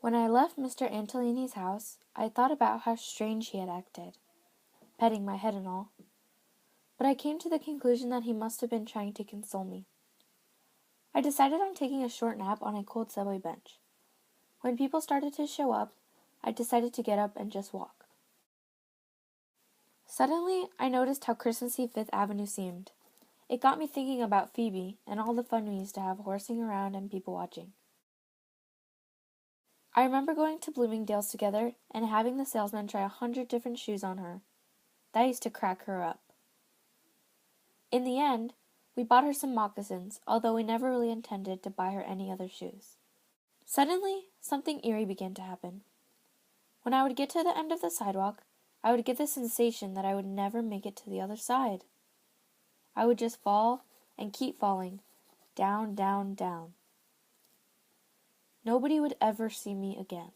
When I left Mr. Antolini's house, I thought about how strange he had acted, petting my head and all. But I came to the conclusion that he must have been trying to console me. I decided on taking a short nap on a cold subway bench. When people started to show up, I decided to get up and just walk. Suddenly, I noticed how Christmassy Fifth Avenue seemed. It got me thinking about Phoebe and all the fun we used to have horsing around and people watching. I remember going to Bloomingdale's together and having the salesman try 100 different shoes on her. That used to crack her up. In the end, we bought her some moccasins, although we never really intended to buy her any other shoes. Suddenly, something eerie began to happen. When I would get to the end of the sidewalk, I would get the sensation that I would never make it to the other side. I would just fall and keep falling, down, down, down. Nobody would ever see me again.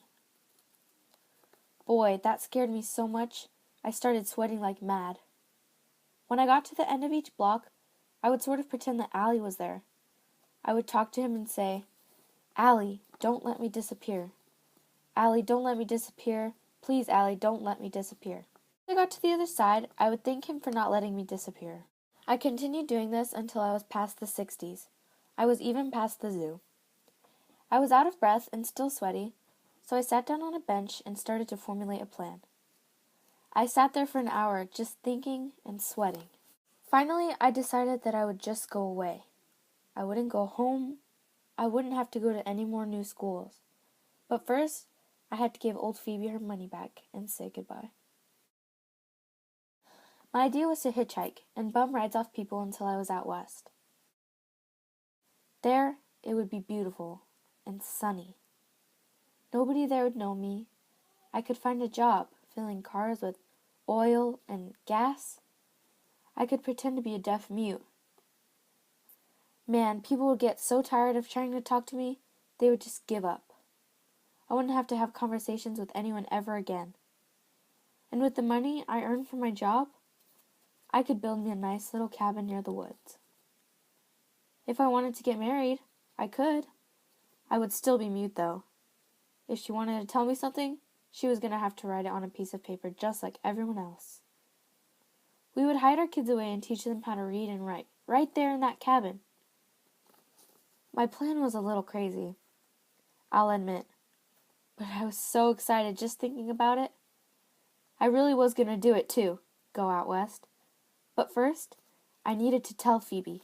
Boy, that scared me so much, I started sweating like mad. When I got to the end of each block, I would sort of pretend that Allie was there. I would talk to him and say, "Allie, don't let me disappear. Allie, don't let me disappear. Please, Allie, don't let me disappear." When I got to the other side, I would thank him for not letting me disappear. I continued doing this until I was past the 60s. I was even past the zoo. I was out of breath and still sweaty, so I sat down on a bench and started to formulate a plan. I sat there for an hour just thinking and sweating. Finally, I decided that I would just go away. I wouldn't go home. I wouldn't have to go to any more new schools. But first, I had to give old Phoebe her money back and say goodbye. My idea was to hitchhike and bum rides off people until I was out west. There, it would be beautiful and sunny. Nobody there would know me. I could find a job filling cars with oil and gas. I could pretend to be a deaf mute. Man, people would get so tired of trying to talk to me, they would just give up. I wouldn't have to have conversations with anyone ever again. And with the money I earned from my job, I could build me a nice little cabin near the woods. If I wanted to get married, I could. I would still be mute, though. If she wanted to tell me something, she was going to have to write it on a piece of paper just like everyone else. We would hide our kids away and teach them how to read and write, right there in that cabin. My plan was a little crazy, I'll admit, but I was so excited just thinking about it. I really was going to do it too, go out west. But first, I needed to tell Phoebe.